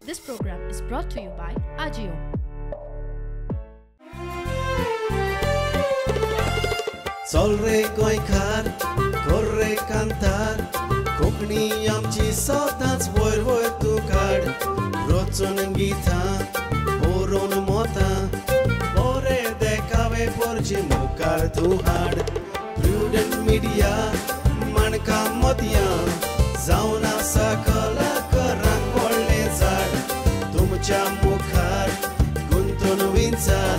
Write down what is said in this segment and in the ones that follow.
This program is brought to you by Agio. चल रे गोंयकार कर रे कांतार कोंकणी आमची सदांच वयर वयर तूं काड रचून गितां बरोवन मोतां बरें देखावे परचे मुखार तूं हाड प्रुडंट मिडिया माणकां मदयां जावन आसा कलाकारांक व्हडलें झाड तुमच्या मुखार गुंतवणुकींचार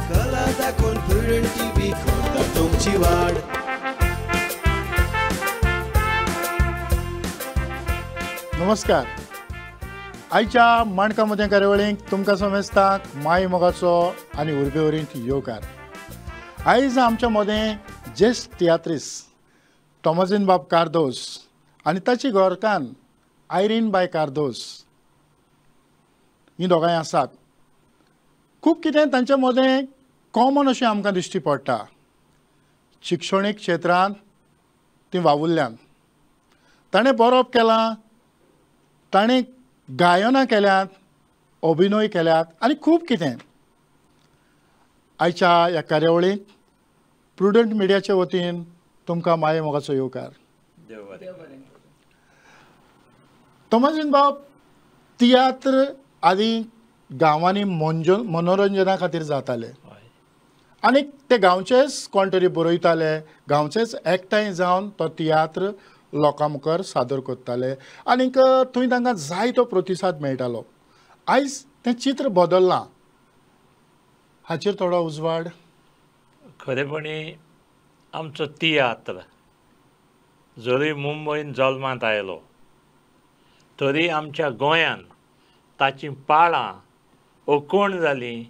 कला दाखोवन प्रुडंट टीव्ही करता तुमची वाड. नमस्कार. आयच्या माणका मदें कार्यावळींक तुमकां समेस्तांक माय मोगाचो आनी उर्बेवरींत येवकार. आयज आमच्या मदें ज्येश्ठ तियात्रिस्ट टॉमाजीन बाब कार्दोस आनी ताची घोरकान्न आयरीन बाय कार्दोस हीं दोगांय आसात. खूब कितें तांचे मदें कॉमन अशें आमकां दिश्टी पडटा. शिक्षणीक क्षेत्रांत तीं वावुरल्यांत. ताणें बरोवप केलां, ताणें गायनां केल्यात, अभिनय केल्यात आनी खूब कितें. आयच्या ह्या कार्यावळींत प्रुडंट मिडियाचे वतीन तुमकां माये मोगाचो येवकार. टॉमाजीन बाब, तियात्र आदी गांवांनी मनोरंजना खातीर जाताले आनी ते गांवचेच कोण तरी बरयताले, गांवचेच एकठांय जावन तो तियात्र लोकां मुखार सादर करताले आनीक थंय तांकां जाय तो प्रतिसाद मेळटालो. आयज तें चित्र बदल्लां. हाचेर थोडो उजवाड. खरेपणी आमचो तियात्र जरी मुंबयन जल्मांत आयलो तरी आमच्या गोंयांत ताची पाळां ओकोण जालीं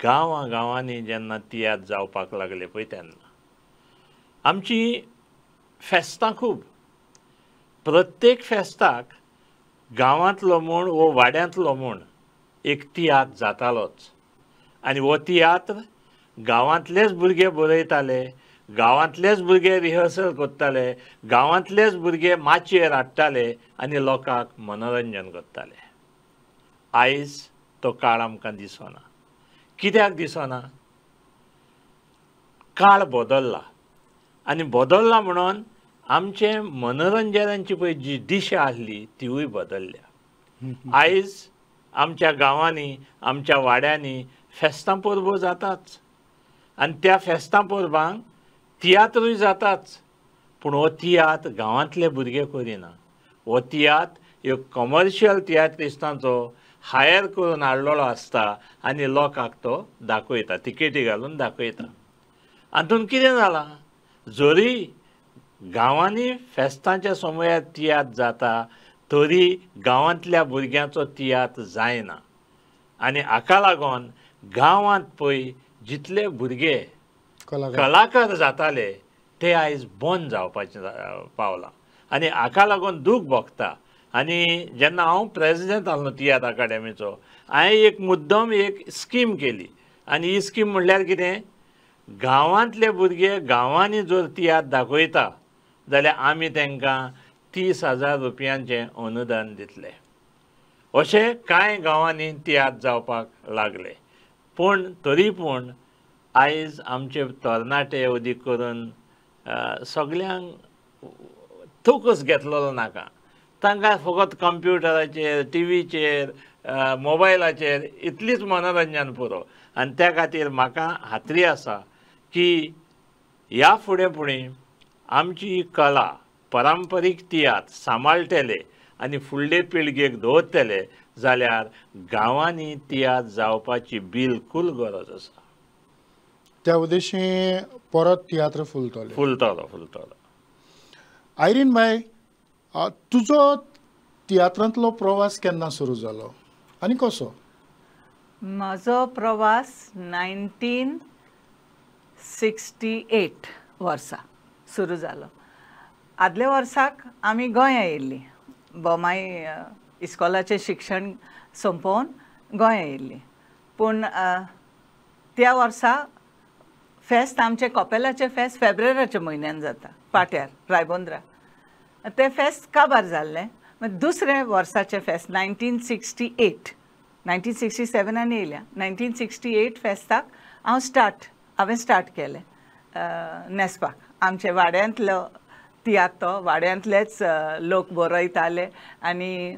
गांवां गांवांनी जेन्ना तियात्र जावपाक लागले पळय तेन्ना. आमची फेस्तां खूब. प्रत्येक फेस्ताक गांवांतलो म्हूण वो वाड्यांतलो म्हूण एक तियात्र जातालोच आनी हो तियात्र गांवांतलेच भुरगे बरयताले, गांवांतलेच भुरगे रिहर्सल करताले, गांवांतलेच भुरगे माचयेर हाडटाले आनी लोकांक मनोरंजन करताले. आयज तो काळ आमकां दिसना. कित्याक दिसना? काळ बदलला आनी बदलला म्हणून आमचे मनोरंजनाची पळय जी दिशा आसली तिवूय बदलल्या. आयज आमच्या गांवांनी, आमच्या वाड्यांनी फेस्तां परबो जाताच आनी त्या फेस्तां परबांक तियात्रूय जाताच. पूण हो तियात्र गांवांतले भुरगे करिना. हो तियात्र ह्यो कमर्शियल तियात्रिस्टांचो हायर करून हाडलेलो आसता आनी लोकांक तो दाखयता, तिकेटी घालून दाखयता. हातूंत कितें जालां? जरी गांवांनी फेस्तांच्या समयार तियात्र जाता तरी गांवांतल्या भुरग्यांचो तियात्र जायना आनी हाका लागून गांवांत पळय जितले भुरगे कलाकार जाताले ते आयज बंद जावपाचें पावलां आनी हाका लागून दूख भोगता. आनी जेन्ना हांव प्रेजिडेंट आहलो तियात्र अकादेमीचो, हांवें एक मुद्दम एक स्कीम केली आनी ही स्कीम म्हणल्यार कितें? गांवांतले भुरगे गांवांनी जर तियात्र दाखयता जाल्यार आमी तांकां 30,000 रुपयांचें अनुदान दितले. अशें कांय गांवांनी तियात्र जावपाक लागले. पूण तरी पूण आयज आमचे तरणाटे अदीक करून सगल्यांक थोकस घेतलेलो नाका. तांकां फकत कंप्युटराचेर, टीव्हीचेर, मोबायलाचेर इतलीच मनोरंजन पुरो. आनी त्या खातीर म्हाका खात्री आसा की ह्या फुडें फुडें आमची कला, पारंपारीक तियात्र सांबाळटले आनी फुडले पिळगेक दवरतले जाल्यार गांवांनी तियात्र जावपाची बिलकूल गरज आसा. त्या उद्देशी परत तियात्र फुलतलो. आयरीन बाय, तुजो तियात्रांतलो प्रवास केन्ना सुरू जालो आनी कसो? म्हजो प्रवास 1968 वर्सा सुरू जालो. आदल्या वर्साक आमी गोंया येयल्लीं. बोमाय इस्कॉलाचें शिक्षण संपोवन गोंया येयल्लीं. पूण त्या वर्सा फेस्त आमचें कपेलाचें फेस्त फेब्रुवारीच्या म्हयन्यान जाता पाट्यार रायबंद्रा. तें फेस्त काबार जाल्लें दुसरे वर्साचें फेस्त 1968 1967 येयल्या 1968 फेस्ताक हांवें स्टार्ट केलें न्हेसपाक. आमचे वाड्यांतलो तियात्र तो वाड्यांतलेच लोक बरयताले आनी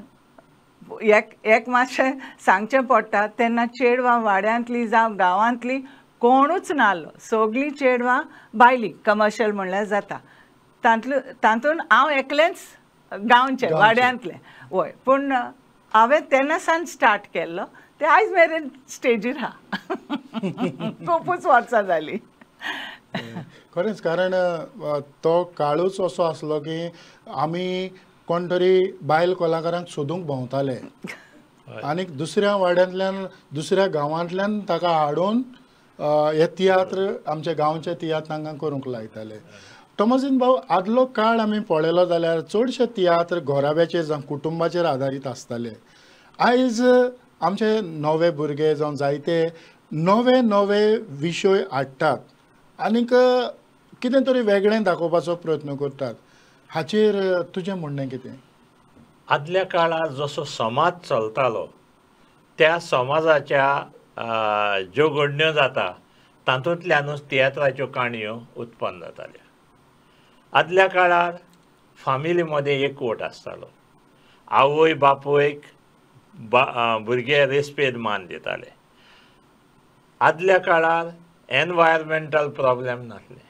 एक मातशें सांगचें पडटा तेन्ना चेडवां वाड्यांतलीं जावं गांवांतलीं कोणूच नाहलो. सगळीं चेडवां भायलीं कमर्शियल म्हणल्यार जाता. तातूंत हांव एकलेंच गांवचें वाड्यांतलें. वय पूण हांवें तेन्ना सावन स्टार्ट केल्लो ते आयज मेरेन स्टेजीर आहा. खुबूच वर्सां जालीं. खरेंच कारण तो काळूच असो आसलो की आमी कोण तरी बायल कलाकारांक सोदूंक भोंवताले आनी दुसऱ्या वाड्यांतल्यान दुसऱ्या गांवांतल्यान ताका हाडून हे तियात्र आमच्या गांवचे तियात्र हांगा करूंक लायताले. टॉमसिन भाऊ, आदलो काळ आमी पळयलो जाल्यार चडशे तियात्र घोराब्याचेर जावं कुटुंबाचेर आदारीत आसताले. आयज आमचे नवे भुरगे जावं जायते नवे नवे विशय हाडटात आनीक कितें तरी वेगळें दाखोवपाचो प्रयत्न करतात. हाचेर तुजें म्हणणें कितें? आदल्या काळार जसो समाज चलतालो त्या समाजाच्या ज्यो घडण्यो जाता तातूंतल्यानूच तियात्राच्यो काणयो उत्पन्न जाताल्यो. आदल्या काळार फामिली मध्ये एकवट आसतालो. आवय बापोयक भुरगे रेस्पेद मान दिताले. आदल्या काळार एनवायरमेंटल प्रॉब्लेम नासले.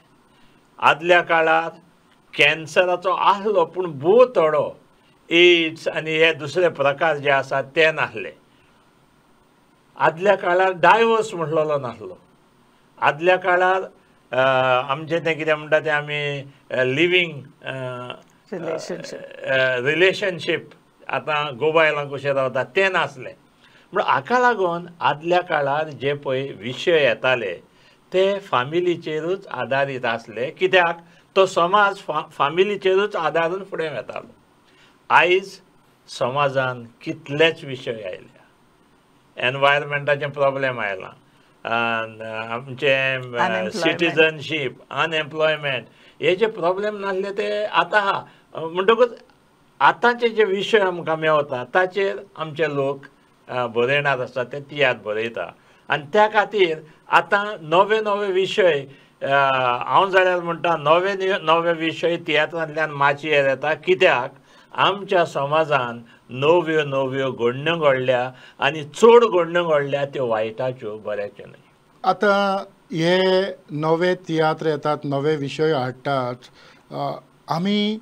आदल्या काळार कॅन्सराचो आसलो पूण भोव थोडो एड्स आनी हे दुसरे प्रकार जे आसात ते नासले. आदल्या काळार डायवोर्स म्हटलेलो नासलो. आदल्या काळार आमचें तें कितें म्हणटा तें आमी लिवींग रिलेशनशीप आतां गोबायलां कशें रावतात तें नासलें. म्हण हाका लागून आदल्या काळार जे पळय विशय येताले ते फामिलीचेरूच आदारीत आसले. कित्याक तो समाज फामिलीचेरूच आदारून फुडें वतालो. आयज समाजान कितलेच विशय आयल्या. एनवायरमेंटाचें प्रॉब्लेम आयलां, आमचें सिटीजनशीप, अनएम्प्लॉयमेंट, हे जे प्रॉब्लेम नासले ते आतां आहा. म्हणटकूच आतांचे जे विशय आमकां मेवता ताचेर आमचे लोक बरयणार आसतात ते तियात्र बरयता. आनी त्या खातीर आतां नवे नवे विशय हांव जाल्यार म्हणटा नवे नवे विशय तियात्रांतल्यान माचयेर येता. कित्याक आमच्या समाजान नव्यो नव्यो घडण्यो घडल्या आनी चड घडण्यो घडल्या त्यो वायटाच्यो, बऱ्याच्यो न्हय. आतां हे नवे तियात्र येतात, नवे विशय हाडटात. आमी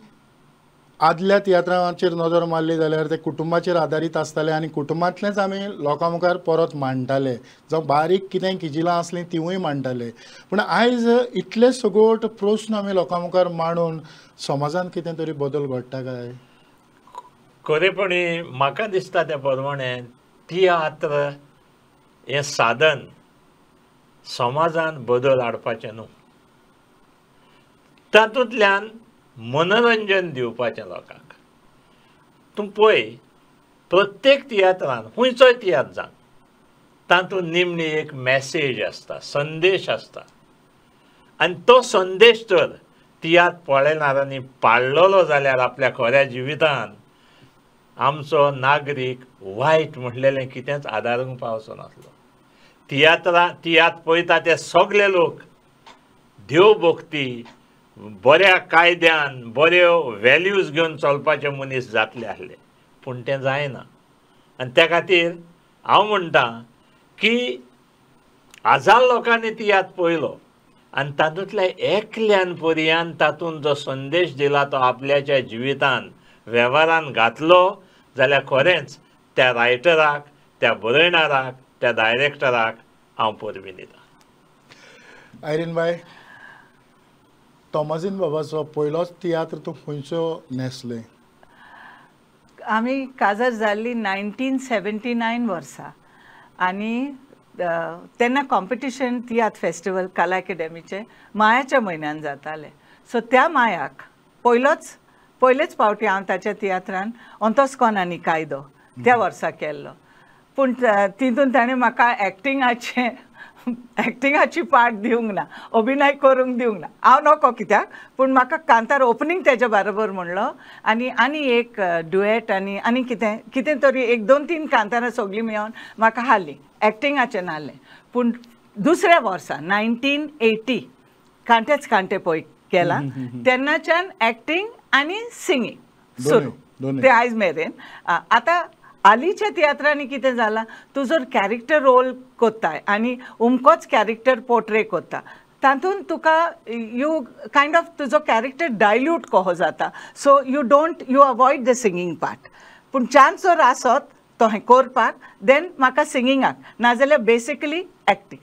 आदल्या तियात्राचेर नजर मारली जाल्यार ते कुटुंबाचेर आदारीत आसताले आनी कुटुंबांतलेंच आमी लोकां मुखार परत मांडटाले. जावं बारीक कितें किजिलां आसलीं तिवूय मांडटाले. पूण आयज इतले सगोट प्रस्न आमी लोकां मुखार मांडून समाजान कितें तरी बदल घडटा काय? खरेपणी म्हाका दिसता ते प्रमाणे तियात्र हें साधन समाजान बदल हाडपाचें न्हू. तातूंतल्यान मनोरंजन दिवपाचें लोकांक. तूं पळय प्रत्येक तियात्रान खंयचोय तियात्र जावन तातूंत निमणी एक मॅसेज आसता, संदेश आसता. आनी तो संदेश जर तियात्र पळयणाऱ्यांनी पाळलेलो जाल्यार आपल्या खऱ्या जिवितान आमचो नागरीक वायट म्हटलेलें कितेंच आदारूंक पावचो नासलो. तियात्र पळयता ते सगळे लोक देव भक्ती, बऱ्या कायद्यान बऱ्यो व्हॅल्यूज घेवन चलपाचे मनीस जातले आसले. पूण तें जायना. आनी त्या खातीर हांव म्हणटा की हजार लोकांनी तियात्र पळयलो आनी तातूंतल्या एकल्यान पर्यान तातूंत जो संदेश दिला तो आपल्याच्या जिवितान वेव्हारान घातलो जाल्यार खरेंच त्या रायटराक, त्या बरयणाराक, त्या डायरेक्टराक हांव परबी दितां. आयरीन बाय, टॉमसिन बाबाचो पयलोच तियात्र तूं खंयचो न्हेसलें? आमी काजार जाल्ली 1979 वर्सा आनी तेन्ना कॉम्पिटिशन तियात्र फेस्टिवल कला अकॅडमीचे मायाच्या म्हयन्यान जाताले. सो त्या मायाक पयलेच फावटी हांव ताच्या तियात्रान अंतोस्कोन आनी कायदो त्या वर्सा केल्लो. पूण तितून ताणें म्हाका एक्टिंगाचें एक्टिंगाची पार्ट दिवंक ना, अभिनय करूंक दिवंक ना. हांव नको कित्याक, पूण म्हाका कांतार ओपनिंग तेज्या बरोबर म्हणलो आनी एक डुएट आनी कितें तरी 1-2-3 कांतारां सगळीं मेळोन म्हाका हाडलीं. एक्टिंगाचें नासलें, पूण दुसऱ्या वर्सा 1980 कांटेच कांटे पळय केला तेन्नाच्यान एक्टिंग आनी सिंगींग सुरू ते आयज मेरेन. आतां हालींच्या तियात्रांनी कितें जालां, तूं जर कॅरेक्टर रोल कोत्ताय आनी उमकोच कॅरेक्टर पोर्ट्रे कोत्ता, तातूंत तुका यू कायंड ऑफ तुजो कॅरेक्टर डायल्यूट कहो जाता. So you avoid the singing part. पूण चान्स जर आसत तो हें करपाक, देन म्हाका सिंगिंगाक नाजाल्यार बेसिकली एक्टिंग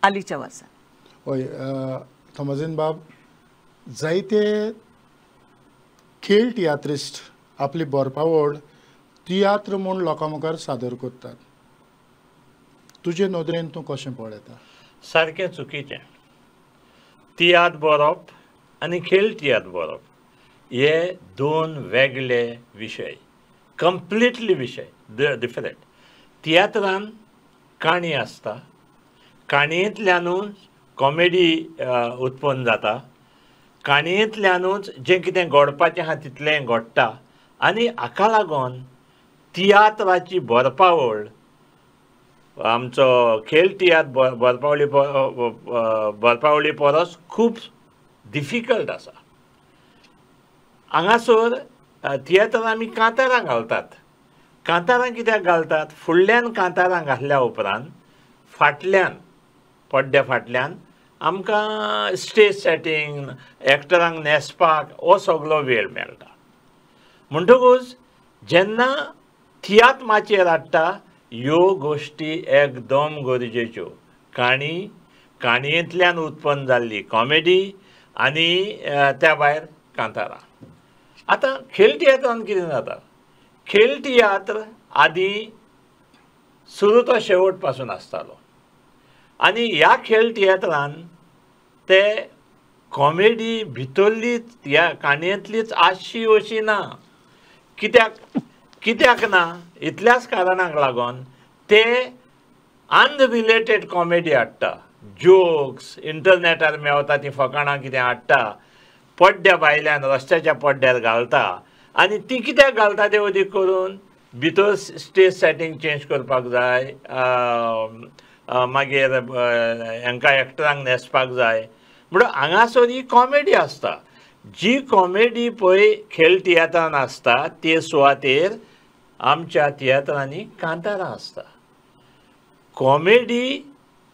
हालींच्या वर्सान. हय थोमाजीन बाब, जायते खेळ तियात्रिस्ट आपली बरपावड तियात्र म्हूण लोकां मुखार सादर करतात. तुजे नदरेन तूं कशें पळयता? सारकें चुकीचें. तियात्र बरोवप आनी खेळ तियात्र बरोवप हे 2 वेगळे विशय, कंप्लिटली विशय डिफरंट. तियात्रान काणी आसता, काणयेंतल्यानूच कॉमेडी उत्पन्न जाता, काणयेंतल्यानूच जें कितें घडपाचें आहा तितलें घडटा. आनी हाका लागून तियात्राची बरपावळ आमचो खेळ तियात्र बरपावळी परस खूब डिफिकल्ट आसा. हांगासर तियात्रान आमी कांतारां घालतात. कांतारां कित्याक घालतात? फुडल्यान कांतारां घातल्या उपरांत फाटल्यान पड्ड्या फाटल्यान आमकां स्टेज सेटींग, एक्टरांक न्हेसपाक हो सगळो वेळ मेळटा. म्हणटकूच जेन्ना तियात्र माचयेर हाडटा ह्यो गोश्टी एकदम गरजेच्यो. काणयेंतल्यान उत्पन्न जाल्ली कॉमेडी आनी त्या भायर कांतारां. आतां खेळ तियात्रान कितें जाता? खेळ तियात्र आदीं सुरू तो शेवट पासून आसतालो आनी ह्या खेळ तियात्रान ते कॉमेडी भितरलीच ह्या काणयेंतलीच आसची अशी ना. कित्याक ना? इतल्याच कारणाक लागून ते अनरिलेटेड कॉमेडी हाडटा. जोक्स इंटरनेटार मेवता ती फकाणां कितें हाडटा, पड्ड्या भायल्यान रस्त्याच्या पड्ड्यार घालता. आनी ती कित्याक घालता ते अदीक करून? भितर स्टेज सेटींग चेंज करपाक जाय, मागीर हांकां एक्टरांक न्हेसपाक जाय. म्हणून हांगासर ही कॉमेडी आसता. जी कॉमेडी पळय खेळ तियात्रान आसता ते सुवातेर आमच्या तियात्रांनी कांतारां आसता. कॉमेडी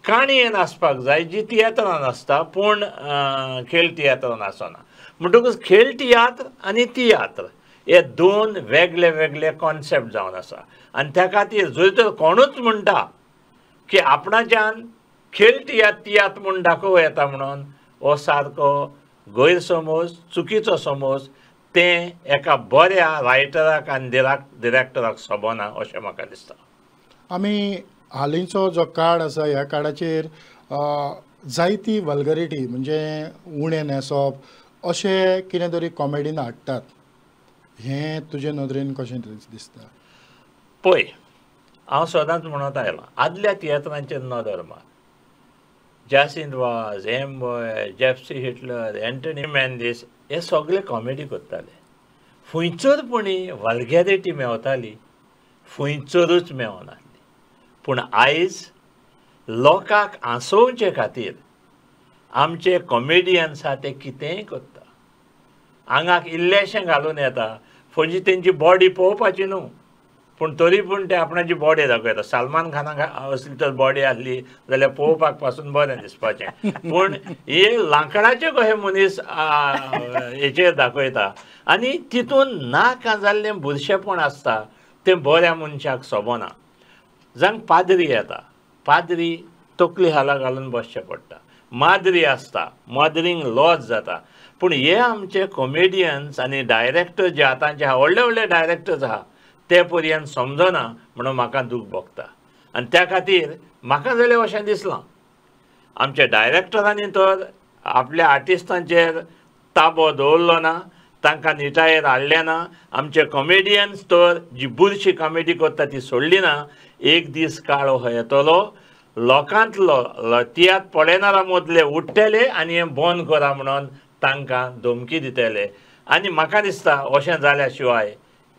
काणयेन आसपाक जाय जी तियात्रान आसता, पूण खेळ तियात्रान आसना. म्हणटकूच खेळ तियात्र आनी तियात्र हे 2 वेगळे वेगळे कॉन्सेप्ट जावन आसा. आनी त्या खातीर जर तर कोणूच म्हणटा की आपणाच्यान खेळ तियात्र म्हूण दाखोव येता म्हणून, हो सारको गैरसमज, चुकीचो समज. तें एका बऱ्या रायटराक आनी डिरेक्टराक सोबना अशें म्हाका दिसता. आमी हालींचो जो काळ आसा ह्या काळाचेर जायती वल्गरिटी म्हणजे उणें न्हेसप अशें कितें तरी कॉमेडीन हाडटात. हें तुजे नदरेन कशें दिसता? पळय, हांव सदांच म्हणत आयलां, आदल्या तियात्रांचेर नदर मार. जासिंत वाज, एम्बॉय, जेफ्सी हिटलर, एंटनी मेंडीस हे सगळे कॉमेडी करताले. फुंयचरपणी वल्गॅरिटी मेवताली, फुंयचरूच मेवनासली. पूण आयज लोकांक हांसोवचे खातीर आमचे कॉमेडियन्स आसा ते कितेंय करता. आंगाक इल्लेशें घालून येता, म्हणजे तेंची बॉडी पळोवपाची न्हू, पूण तरी पूण ते आपणाची बॉडी दाखयता. सलमान खानाक असली तर बॉडी आसली जाल्यार पळोवपाक पासून बरें दिसपाचें. पूण हे लांकडाचे कशे मनीस हेचेर दाखयता आनी तितून नाक जाल्लें बुरशेपण आसता तें बऱ्या मनशाक सोबना. जांक पाद्री येता, पाद्री तकली हाला घालून बसचें पडटा. माद्री आसता, माद्रींक लॉस जाता. पूण हे आमचे कॉमेडियन्स आनी डायरेक्टर जे आतांचे आहा, व्हडले व्हडले डायरेक्टर्स आहा, ते पर्यंत समजना म्हणून म्हाका दूख भोगता. आनी त्या खातीर म्हाका जाल्यार अशें दिसलां आमच्या डायरेक्टरांनी तर आपल्या आर्टिस्टांचेर ताबो दवरलो ना, तांकां निटायेर हाडलें ना. आमचे कॉमेडियन्स तर जी बुरशी कॉमेडी करता ती सोडली ना. एक दीस काळ हो येतलो लोकांतलो तियात्र पळयनारा मदले उठ्ठेले आनी हें बंद करा म्हणून तांकां धमकी दितले आनी म्हाका दिसता अशें जाल्या शिवाय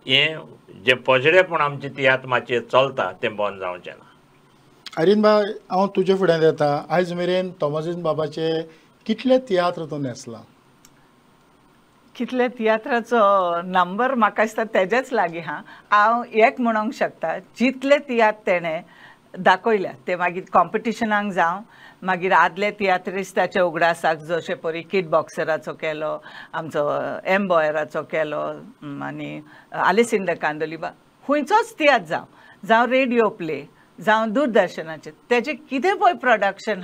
हें जे पजडेपण आमचे तियात्र माचयेर चलता तें बंद जावचें ना. अरिंद बाय हांव तुजे फुड्यान येता. आयज मेरेन तोमाजीन बाबाचे कितले तियात्र तूं न्हेसला? कितले तियात्राचो नंबर म्हाका दिसता तेजेच लागीं हांव एक म्हणूंक शकता जितले तियात्र तेणें दाखयल्या ते मागीर कॉम्पिटिशनाक जावं मागीर आदले तियात्रिस्ताचे उगडासाक जशे परी किड बॉक्सराचो केलो, आमचो एम बॉयराचो केलो आनी आलिस इन द कांदोलीबा खंयचोच तियात्र जावं रेडिओ प्ले जावं दूरदर्शनाचे तेजे कितें पळय प्रोडक्शन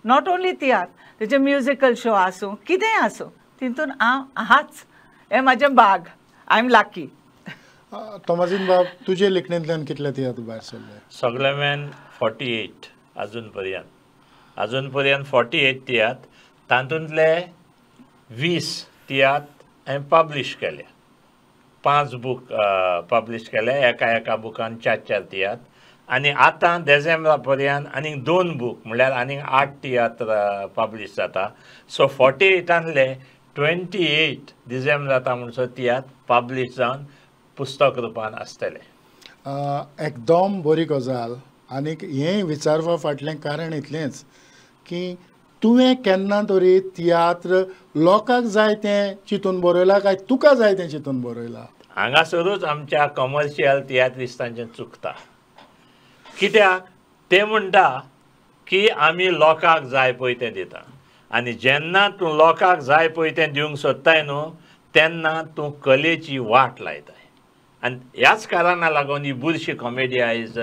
नॉट ओन्ली तियात्र तेजे म्युजिकल शो आसूं कितेंय आसूं तितून हांव आहाच हें म्हाजें भाग. आय एम लाकी. तोमाजीन बाब तुजे लेखणेंतल्यान कितले तियात्र भायर सरले? सगळे मेन 48 अजून पर्यंत 48 तियात्र, तातूंतले 20 तियात्र हांवें पब्लीश केले. 5 बूक पब्लीश केले, एका बुकान 4 तियात्र आनी आतां डिसेंबरा पर्यंत आनीक 2 बूक म्हणल्यार आनीक 8 तियात्र पब्लीश जाता. सो 48 28 डिसेंबर जाता म्हणसर तियात्र पब्लीश जावन पुस्तक रुपान आसतले. एकदम बरी गजाल. आनीक हें विचारपा फाटलें कारण इतलेंच की तुवें केन्ना तरी तियात्र लोकांक जाय तें चिंतून बरयलां काय तुका जाय तें चिंतून बरयलां? हांगासरूच आमच्या कमर्शियल तियात्रिस्तांचें चुकता. कित्याक ते म्हणटा की आमी लोकांक जाय पळय तें दिता आनी जेन्ना तूं लोकांक जाय पळय तें दिवंक सोदताय न्हू तेन्ना तूं कलेची वाट लायताय. आनी ह्याच कारणाक लागून ही बुरशी कॉमेडी आयज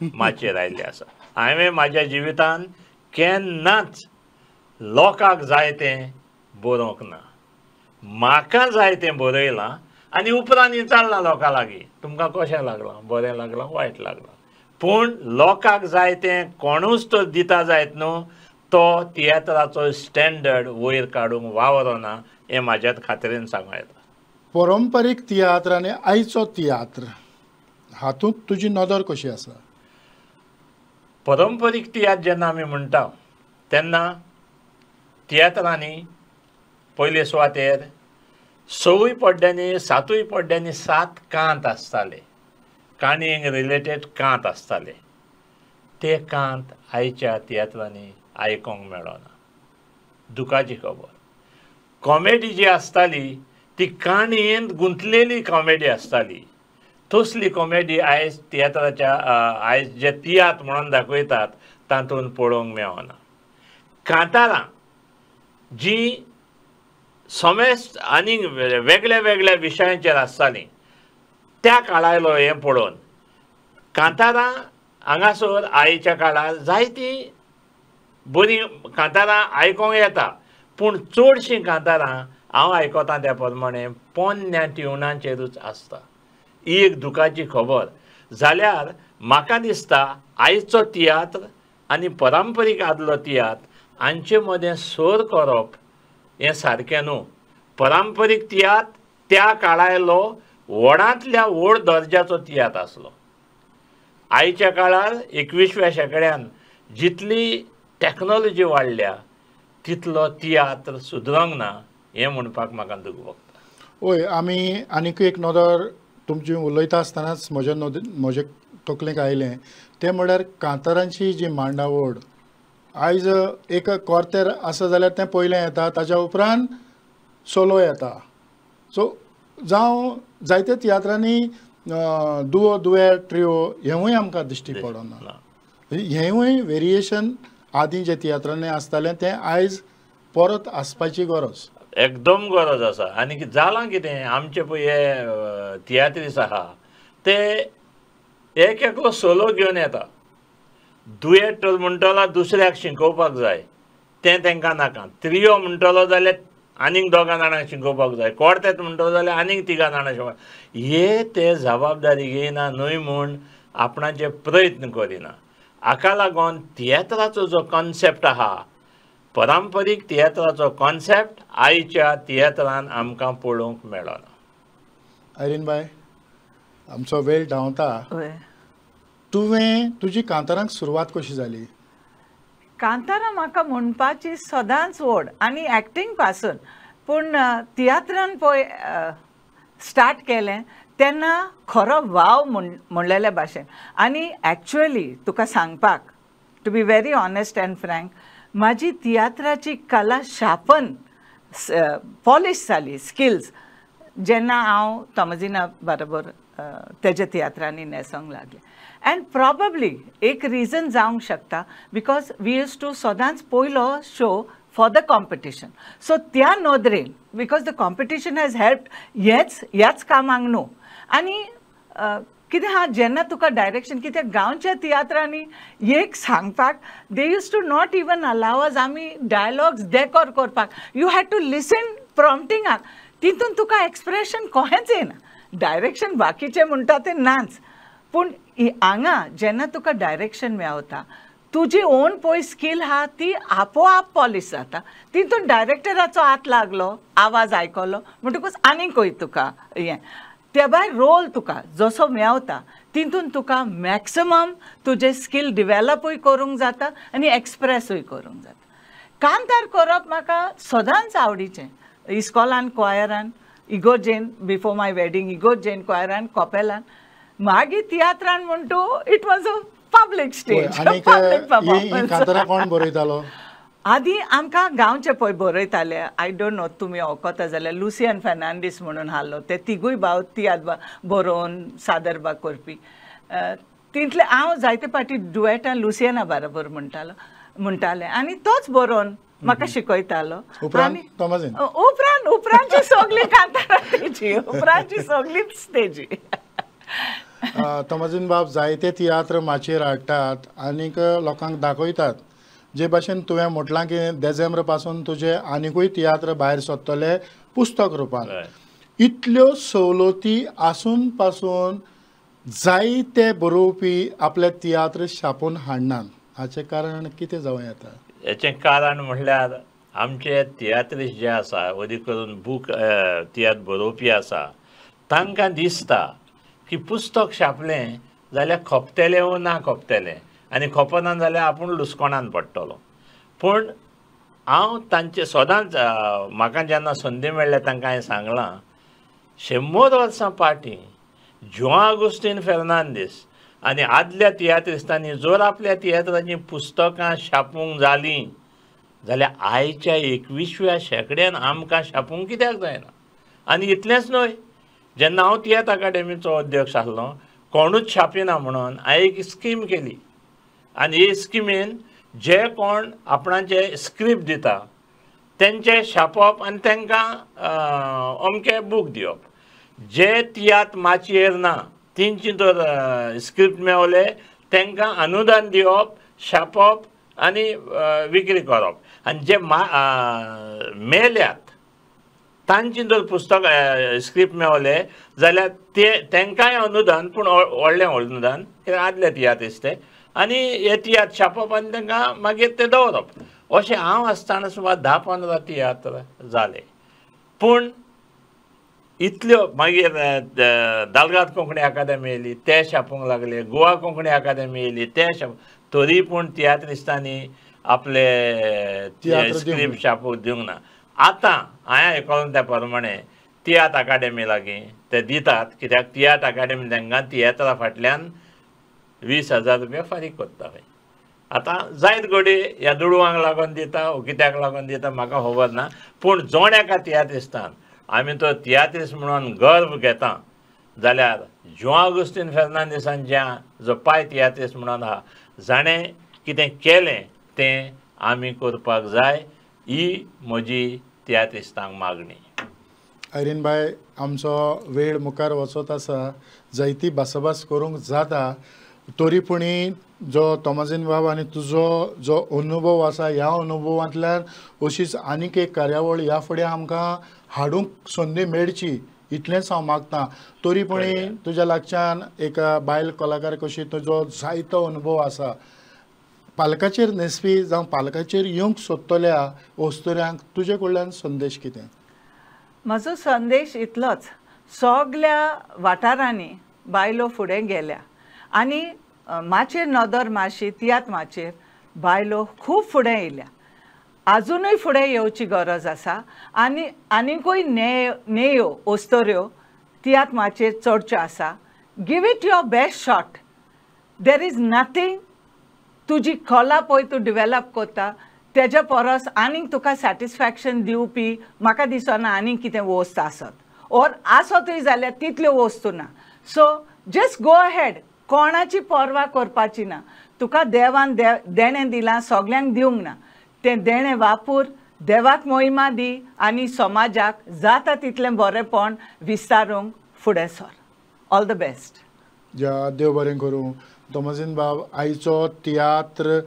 माचयेर आयिल्ली आसा. हांवें म्हाज्या जिवितान केन्नाच लोकांक जाय तें बरोवंक ना. म्हाका जाय तें बरयलां आनी उपरांत विचारलां लोकां लागीं तुमकां कशें लागलां, बरें लागलां वायट लागलां. पूण लोकांक जाय तें कोणूच तर दिता जायत न्हू तो तियात्राचो स्टँडर्ड वयर काडूंक वावरना हें म्हाज्या खात्रेन सांगूं येता. पारंपारीक तियात्र आनी आयचो तियात्र हातूंत तुजी नदर कशी आसा? पारंपारीक तियात्र जेन्ना आमी म्हणटा तेन्ना तियात्रांनी पयले सुवातेर 6 पड्ड्यांनी 7 पड्ड्यांनी 7 कांत आसताले. काणयेक रिलेटेड कांत आसताले. ते कांत आयच्या तियात्रांनी आयकोंक मेळना. दुखाची खबर. कॉमेडी जी आसताली ती काणयेंत गुंतलेली कॉमेडी आसताली. तसली कॉमेडी आयज तियात्राच्या आयज जे तियात्र म्हणून दाखयतात तातूंत पळोवंक मेळना. कांतारां जी समेस्त आनी वेगळ्या वेगळ्या विशयांचेर आसतालीं त्या काळायलो हें पळोवन कांतारां हांगासर आयच्या काळार जायतीं बरी कांतारां आयकोंक येता. पूण चडशीं कांतारां हांव आयकतां त्या प्रमाणे पोन्न्या ट्युनांचेरूच आसता. ही एक दुखाची खबर. जाल्यार म्हाका दिसता आयचो तियात्र आनी पारंपारीक आदलो तियात्र हांचे मदें सोर करप हें सारकें न्हू. पारंपारीक तियात्र त्या काळायलो व्हडांतल्या व्हड दर्ज्याचो तियात्र आसलो. आयच्या काळार 21व्या शेंकड्यान जितली टॅक्नॉलॉजी वाडल्या तितलो तियात्र सुदरोंक ना हें म्हणपाक म्हाका दूख भोगता. ओय आमी आनीक एक नदर तुमची उलयता आसतनाच म्हजे तकलेक आयलें तें म्हळ्यार कांतारांची जी मांडावळ आयज एक कोर्तेर आसा जाल्यार तें पयलें येता ताच्या उपरांत सोलो येता. सो जावं जायत्या तियात्रांनी दुओ दुएट ट्रिओ हेंवूय आमकां दिश्टी पडना. हेंवूय वेरिएशन आदीं जे तियात्रांनी आसतालें तें आयज परत आसपाची गरज. एकदम गरज आसा. आनी जालां कितें आमचे पळय हे तियात्रीस आहा ते एक एकलो सोलो घेवन येता. दुएट म्हणटलो दुसऱ्याक शिकोवपाक जाय तें तांकां नाका. त्रियो म्हणटलो जाल्यार आनीक 2 जाणांक शिकोवपाक जाय. कोर्तेत म्हणटलो जाल्यार आनीक 3 जाणांक शिकोवपाक. हे ते जबाबदारी घेयना न्हय म्हूण आपणाचे प्रयत्न करिना. हाका लागून तियात्राचो जो कॉन्सेप्ट आहा पारंपारीक तियात्राचो कॉन्सेप्ट आयच्या तियात्रान आमकां पळोवंक मेळना. आयरीन बाय आमचो वेळ धांवता. तुवें तुजी कांतारांक सुरवात कशी जाली? कांतारा म्हाका म्हणपाची सदांच ओड आनी एक्टींग पासून, पूण तियात्रान पळय स्टार्ट केलें तेन्ना खरो वाव म्हणलेल्या भाशेन. आनी एक्चुअली तुका सांगपाक, to be very honest and frank, म्हाजी तियात्राची कला शार्पन पॉलिश जाली, स्किल्स, जेन्ना हांव तोमाजिना बरोबर तेज्या तियात्रांनी न्हेसोंक लागलें. एंड प्रॉबब्ली एक रिजन जावंक शकता बिकॉज वी यूज टू सदांच पयलो show for the competition. So त्या नोदरेन, because the competition has helped ह्याच कामांक न्हू. आनी कितें हा, जेन्ना तुका डायरेक्शन, कित्याक गांवच्या तियात्रांनी एक सांगपाक they use to not even allow us आमी डायलॉग्स डेकोर करपाक. यू हॅड टू लिसन प्रॉम्प्टिंगाक, तितून तुका एक्सप्रेशन कोहेंच येना. डायरेक्शन बाकीचे म्हणटा ते नाच, पूण हांगा जेन्ना तुका डायरेक्शन मेळटा, तुजी ओन पळय स्कील हा ती आपोआप पॉलिश जाता. तितून डायरेक्टराचो हात लागलो, आवाज आयकलो म्हणटकूच आनीकूय तुका हें. त्या भायर रोल तुका जसो मेळटा तितून तुका मॅक्सिमम तुजें स्कील डिवेलपूय करूंक जाता आनी एक्सप्रेसूय करूंक जाता. कांतार करप म्हाका सदांच आवडीचें. इस्कॉलान क्वायरान, इगोर्जेन, बिफोर माय वेडिंग इगोर्जेन क्वायरान, कॉपेलान, मागीर तियात्रान म्हणटू it was a public stage, public performance. कांतारा कोण बरयतालो? आदी आमकां गांवचे पळय बरयताले. आय डोंट नो तुमी वळखता जाल्यार लुसियन फेर्नांडीस म्हणून आहलो, ते तिगूय भाव तियात्र बरोवन सादर करपी. तितले हांव जायते फावटी डुएटां लुसियना बरोबर म्हणटालें आनी तोच बरोवन म्हाका शिकयतालो. उपरांतची सगळी कांतारा तेजी, उपरांतची सगळीच तेजी. तोमाजीन बाब जायते तियात्र माचयेर हाडटात आनीक लोकांक दाखयतात. जे भाशेन तुवें म्हटलां की डिसेंबर पासून तुजे आनीकूय तियात्र भायर सरतले पुस्तक रुपान. इतल्यो सवलती आसून पासून जायते बरोवपी आपले तियात्र छापून हाडनात. हाचें कारण कितें जावं येता? हेचें कारण म्हणल्यार आमचे तियात्रिस्ट जे आसा, वरी करून बूक तियात्र बरोवपी आसा, तांकां दिसता की पुस्तक छापलें जाल्यार खपतलें वो ना खपतलें, आनी खपना जाल्यार आपूण लुस्कोणान पडटलो. पूण हांव तांचे सदांच म्हाका जेन्ना संदी मेळ्ळ्या तांकां हांवें सांगलां, 100 वर्सां फाटीं जुआं आगुस्तीन फेर्नांदीस आनी आदल्या तियात्रिस्तांनी जर आपल्या तियात्राचीं पुस्तकां छापूंक जालीं जाल्यार आयच्या 21व्या शेंकड्यान आमकां छापूंक कित्याक जायना? आनी इतलेंच न्हय, जेन्ना हांव तियात्र अकादेमीचो अध्यक्ष आसलो, कोणूच छापिना म्हणून हांवें एक स्कीम केली. आनी हे स्किमीन जे कोण आपणाचे स्क्रिप्ट दिता तेंचे छापप आनी तांकां अमके बूक दिवप. जे तियात्र माचयेर ना तेंची जर स्क्रिप्ट मेळले तांकां अनुदान दिवप, छापप आनी विक्री करप. आनी जे मेल्यात तांची जर पुस्तक स्क्रिप्ट मेळले जाल्यार तांकांय अनुदान, पूण व्हडलें अनुदान, आदले तियात्रिस्ट ते, आनी हे तियात्र छापप आनी तांकां मागीर ते दवरप. अशें हांव आसतना सुमार 10-15 तियात्र जाले. पूण इतल्यो मागीर दालगाद कोंकणी अकादेमी येयली, ते छापूंक लागले. गोवा कोंकणी अकादेमी येयली, ते तरी पूण तियात्रिस्तांनी आपले स्क्रिप्ट छापूंक दिवंक ना. आतां हांवें आयकलां त्या प्रमाणे तियात्र अकादेमी लागीं ते दितात, कित्याक तियात्र अकादेमी तांकां तियात्रा फाटल्यान 20,000 रुपया फारीक करता. आतां जायत घडी ह्या दुडवांक लागून दिता वो कित्याक लागून दिता म्हाका खबर ना, पूण जोण एका तियात्रिस्तान आमी तो तियात्रिस्ट म्हणून गर्व घेता जाल्यार जुआं आगुस्तीन फेर्नांदीसान जो पाय तियात्रिस्ट म्हणून आहा, जाणें कितें केलें तें आमी करपाक जाय, ही म्हजी तियात्रिस्तांक मागणी. आयरीन बाय, आमचो वेळ मुखार वचत आसा, जायती भासाभास करूंक जाता, तरी पूणी जो तोमाजीन बाब आनी तुजो जो अनुभव आसा, ह्या अनुभवांतल्यान अशीच आनीक एक कार्यावळ ह्या फुडें आमकां हाडूंक संदी मेळची इतलेंच हांव मागतां. तरी पूणी तुज्या लागच्यान एक बायल कलाकार कशी तुजो जायतो अनुभव आसा, पालकाचेर न्हेसपी जावं पालकाचेर येवंक सोदतल्या वस्तुऱ्यांक तुजे कडल्यान संदेश कितें? म्हजो संदेश इतलोच, सगळ्या वाठारांनी बायलो फुडें गेल्या आनी माचयेर नदर मारशी तियात्र माचयेर बायलो खूब फुडें येयल्या. अजूनय फुडें येवची गरज आसा आनी आनिकूय नेयो ओस्तोऱ्यो तियात्र माचयेर चडच्यो आसा. Give it your best shot. There is nothing तुजी कला पळय तूं डिवेलप करता तेज्या परस आनीक तुका सॅटिस्फॅक्शन दिवपी म्हाका दिसना आनीक कितें वस्त आसत. ओर आसतूय जाल्यार तितल्यो वस्तू ना. So just go ahead. कोणाची पर्वा करपाची ना. तुका देवान देणें दिलां सगल्यांक दिवंक ना. तें देणें वापूर, देवाक महिमा दी आनी समाजाक जाता तितलें बरेंपण विस्तारूंक फुडें सर. All the best. देव बरें करूं. तोमाजीन बाब, आयचो तियात्र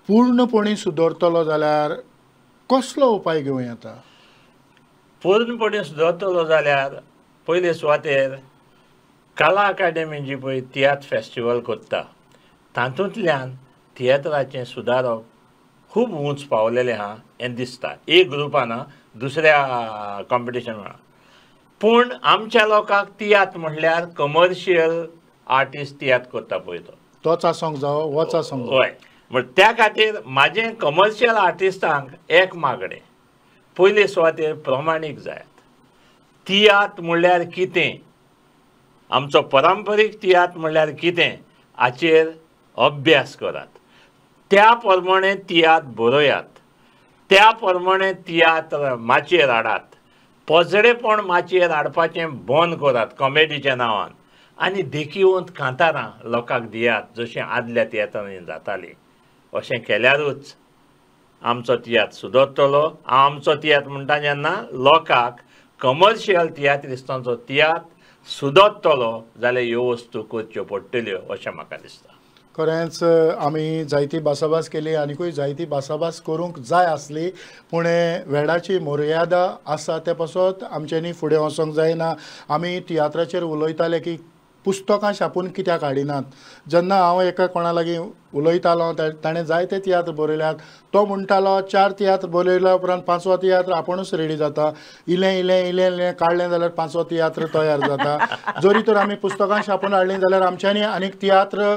पूर्णपणी सुदरतलो जाल्यार कसलो उपाय घेवं येता? पूर्णपणी सुदरतलो जाल्यार पयले सुवातेर कला अकादेमी जी पळय तियात्र फेस्टिवल करता तातूंतल्यान तियात्राचें सुदारप खूब उंच पावलेलें आहा हें दिसता. एक ग्रुपान दुसऱ्या कॉम्पिटिशन म्हणा. पूण आमच्या लोकांक तियात्र म्हणल्यार कमर्शियल आर्टिस्ट तियात्र करता पळय तोच आसोंक जावो होच आसोंक जावो. हय. म्हण त्या खातीर म्हाजें कमर्शियल आर्टिस्टांक एक मागणें. पयले सुवातेर प्रमाणीक जायात. तियात्र म्हणल्यार कितें, आमचो पारंपारीक तियात्र म्हणल्यार कितें हाचेर अभ्यास करात. त्या प्रमाणे तियात्र बरयात. त्या प्रमाणे तियात्र माचयेर हाडात. पोजडेपण माचयेर हाडपाचें बंद करात कॉमेडीच्या नांवान. आनी देखीवंत कांतारां लोकांक दियात जशें आदल्या तियात्रांनी जातालीं. अशें केल्यारूच आमचो तियात्र सुदरतलो. आमचो तियात्र म्हणटा जेन्ना लोकांक कमर्शियल तियात्रिस्तांचो तियात्र सुदरतलो जाल्यार ह्यो वस्तू करच्यो पडटल्यो अशें म्हाका दिसता. खरेंच आमी जायती भासाभास केली आनीकूय जायती भासाभास करूंक जाय आसली पूण वेळाची मर्यादा आसा ते पासत आमच्यांनी फुडें वचोंक जायना. आमी तियात्राचेर उलयताले की पुस्तकां छापून कित्याक हाडिनात. जेन्ना हांव एका कोणा लागीं उलयतालो ताणें जायते तियात्र बरयल्यात. तो म्हणटालो 4 तियात्र बरयल्या उपरांत 5वो तियात्र आपुणूच रेडी जाता. इलें इलें इलें इलें काडलें जाल्यार 5वो तियात्र तयार जाता. जरी तर आमी पुस्तकां छापून हाडलीं जाल्यार आमच्यांनी आनीक तियात्र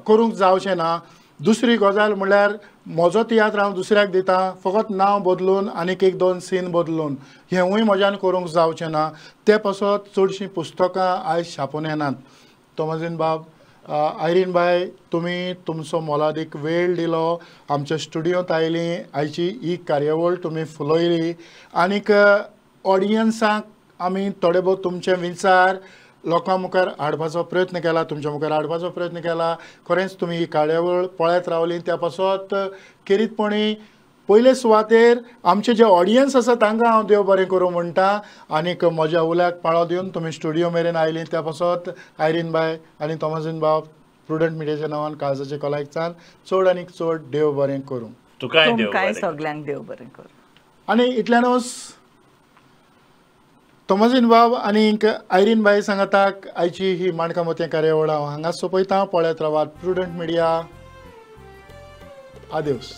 करूंक जावचें ना. दुसरी गजाल म्हणल्यार म्हजो तियात्र हांव दुसऱ्याक दिता फकत नांव बदलून आनीक 1-2 सीन बदलून हेंवूय म्हज्यान करूंक जावचें ना. ते पासत चडशीं पुस्तकां आयज छापून येनात. तोमाजीन बाब, आयरीन बाय, तुमी तुमचो मोलादीक वेळ दिलो, आमच्या स्टुडियोंत आयलीं, आयची ही कार्यावळ तुमी फुलयली आनीक ऑडियन्सांक आमी थोडे बहुत तुमचे विचार लोकां मुखार हाडपाचो प्रयत्न केला, तुमच्या मुखार हाडपाचो प्रयत्न केला. खरेंच तुमी ही कार्यावळ पळयत रावली. त्या पासत खेरीतपणी पयले सुवातेर आमचे जे ऑडियन्स आसा तांकां हांव देव बरें करूं म्हणटा आनीक म्हज्या उल्याक पाळो दिवन तुमी स्टुडियो मेरेन आयलीं त्या पासत आयरीन बाय आनी तोमाजीन बाब प्रुडंट मिडियाच्या नांवान काळजाचे कलायकसान चड आनीक चड देव बरें करूं. तुमकांय सगल्यांक देव बरें करूं. आनी इतल्यानूच तोमाजीन बाब आनीक आयरीन बाई सांगताक आयची ही माणकामोतें कार्यावळ हांव हांगा सोंपयतां. पळयत रावात प्रुडंट मिडिया. आदेवस.